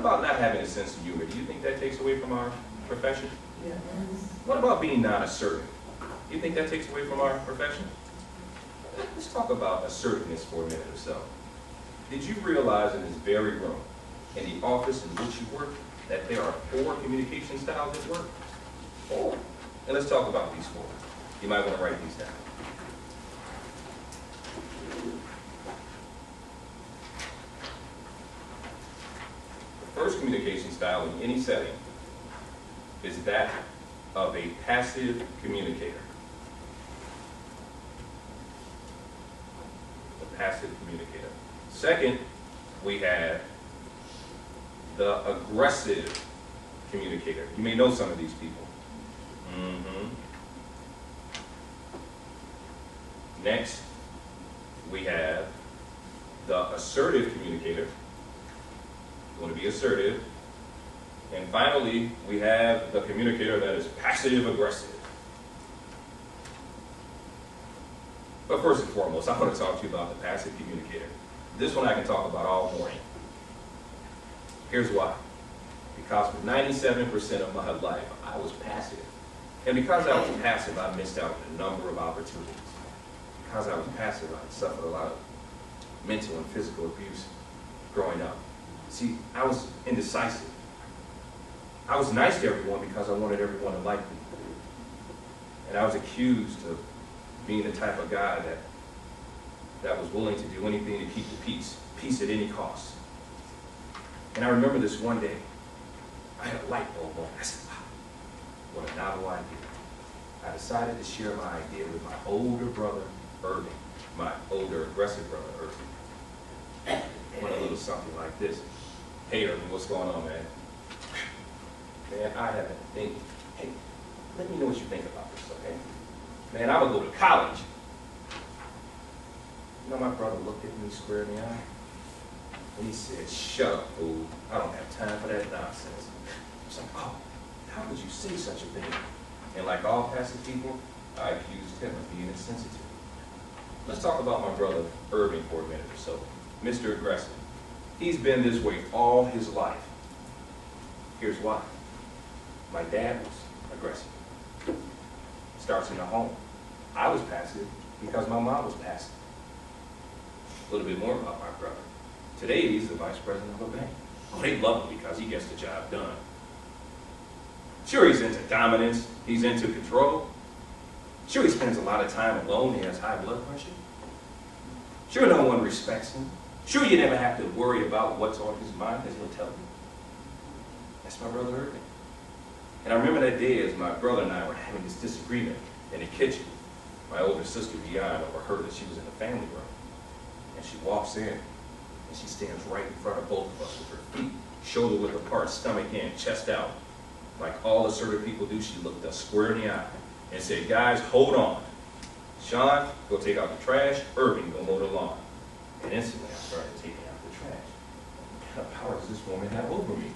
about not having a sense of humor? Do you think that takes away from our profession? Yes. What about being non-assertive? Do you think that takes away from our profession? Let's talk about assertiveness for a minute or so. Did you realize in this very room, in the office in which you work, that there are 4 communication styles at work? 4. And let's talk about these 4. You might want to write these down. The first communication style in any setting is that of a passive communicator. The passive communicator. Second, we have the aggressive communicator. You may know some of these people. Next, we have the assertive communicator. You want to be assertive. And finally, we have the communicator that is passive-aggressive. But first and foremost, I want to talk to you about the passive communicator. This one I can talk about all morning. Here's why. Because for 97% of my life, I was passive. And because I was passive, I missed out on a number of opportunities. Because I was passive, I suffered a lot of mental and physical abuse growing up. See, I was indecisive. I was nice to everyone because I wanted everyone to like me. And I was accused of being the type of guy that was willing to do anything to keep the peace at any cost. And I remember this one day, I had a light bulb on. I said, wow, what a novel idea. I decided to share my idea with my older brother, Irving, my older aggressive brother, Irving. Went a little something like this. Hey, Irving, what's going on, man? Man, I have been thinking. Hey, let me know what you think about this, okay? Man, I would go to college. You know, my brother looked at me square in the eye, and he said, shut up, fool. I don't have time for that nonsense. I was like, oh, how could you say such a thing? And like all passive people, I accused him of being insensitive. Let's talk about my brother Irving for a minute or so. Mr. Aggressive. He's been this way all his life. Here's why. My dad was aggressive. Starts in the home. I was passive because my mom was passive. A little bit more about my brother. Today he's the vice president of a bank. Oh, they love him because he gets the job done. Sure, he's into dominance. He's into control. Sure, he spends a lot of time alone. He has high blood pressure. Sure, no one respects him. Sure, you never have to worry about what's on his mind, as he'll tell you. That's my brother Irving. And I remember that day as my brother and I were having this disagreement in the kitchen. My older sister, Dion, overheard that she was in the family room. And she walks in, and she stands right in front of both of us with her feet shoulder width apart, stomach in, chest out. Like all assertive people do, she looked us square in the eye and said, guys, hold on. Shawn, go take out the trash. Irving, go mow the lawn. And instantly I started taking out the trash. What kind of power does this woman have over me?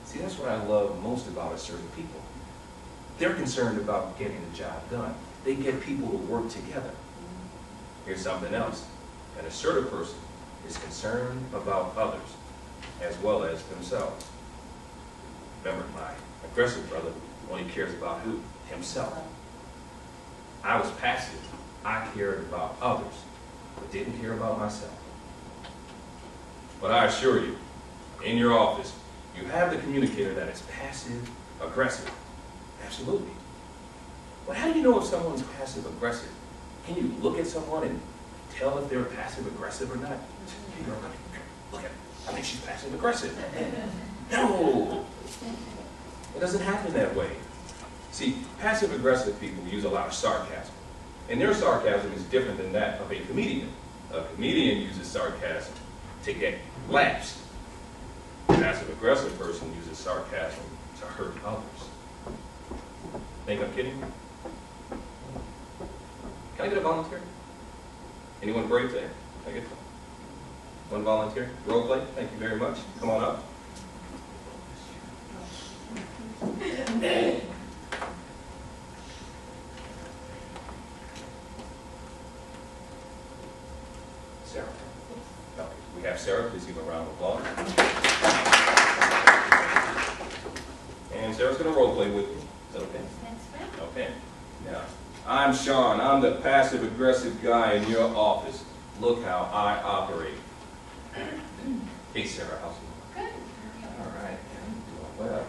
See, that's what I love most about assertive people. They're concerned about getting the job done. They get people to work together. Here's something else. An assertive person is concerned about others as well as themselves. Remember, my aggressive brother only cares about who? Himself. I was passive. I cared about others, but didn't care about myself. But I assure you, in your office, you have the communicator that is passive aggressive. Absolutely. But how do you know if someone's passive aggressive? Can you look at someone and tell if they're passive aggressive or not? Hey, look at her. I think she's passive aggressive. No! It doesn't happen that way. See, passive aggressive people use a lot of sarcasm. And their sarcasm is different than that of a comedian. A comedian uses sarcasm to get laughs. A passive aggressive person uses sarcasm to hurt others. Think I'm kidding? Can I get a volunteer? Anyone brave today? Can I get one volunteer? Role play? Thank you very much. Come on up. Sarah. Okay. We have Sarah. Please give a round of applause. I'm Shawn. I'm the passive-aggressive guy in your office. Look how I operate. Hey, Sarah, how's it going? Good. All right, I'm doing well.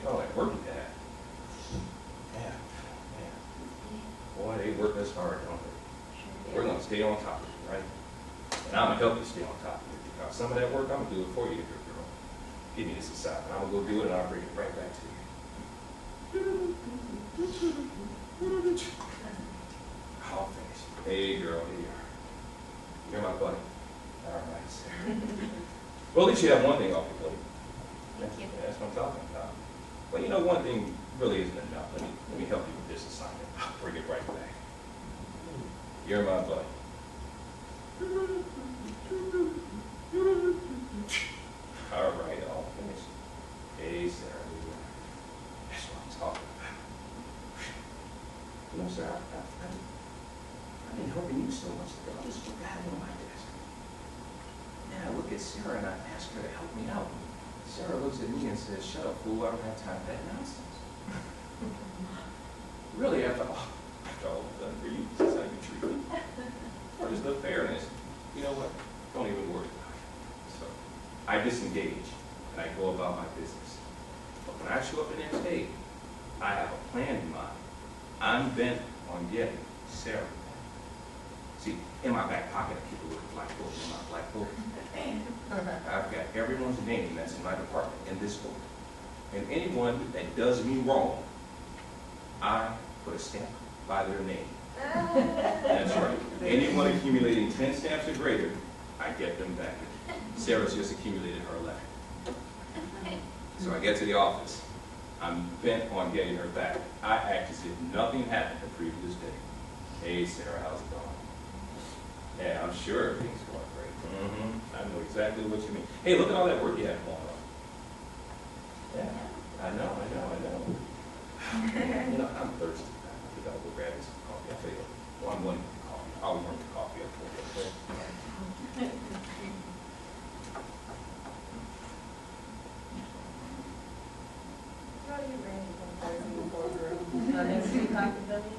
Oh, that work you had. Man. Boy, they work us hard, don't they? We're going to stay on top of it, right? And I'm going to help you stay on top of it, because some of that work, I'm going to do it for you, girl. Give me this aside, and I'm going to go do it, and I'll bring it right back to you. All finished. Hey, girl, here you are. You're my buddy. All right, Sarah. Well, at least you have one thing off your plate. Thank you. Yeah, that's what I'm talking about. Well, you know, one thing really isn't enough. Let me help you with this assignment. I'll bring it right back. You're my buddy. All right, all finished. Hey, Sarah. That's what I'm talking about. You know, Sarah, I've been helping you so much that I just forgot it on my desk. Then I look at Sarah and I ask her to help me out. Sarah looks at me and says, "Shut up, fool, I don't have time for that nonsense." Really, after all I've done for you, this is how you treat me. Or just the fairness. You know what? Don't even worry about it. So, I disengage and I go about my business. But when I show up the next day, I have a plan in mind. I'm bent on getting Sarah back. See, in my back pocket, I keep a little black book in my black book. I've got everyone's name that's in my department in this book. And anyone that does me wrong, I put a stamp by their name. That's right. Anyone accumulating 10 stamps or greater, I get them back. Sarah's just accumulated her 11. So I get to the office. I'm bent on getting her back. I act as if nothing happened the previous day. Hey, Sarah, how's it going? Yeah, I'm sure everything's going great. I know exactly what you mean. Hey, look at all that work you have going on. Yeah, I know. You know, I'm thirsty. I think I'll go grab me some coffee. I'll tell you what, I'm going to get coffee. I'll warm the coffee up for you, okay? How are you ready for the boardroom? Next week, possibility?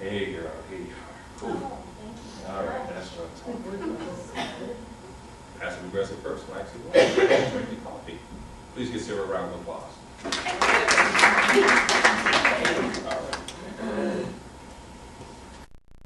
Hey, girl, here you are. Cool. Oh, thank you. All right, that's what I'm talking about. Passive aggressive person likes to drink the coffee. Please give Sarah a round of applause.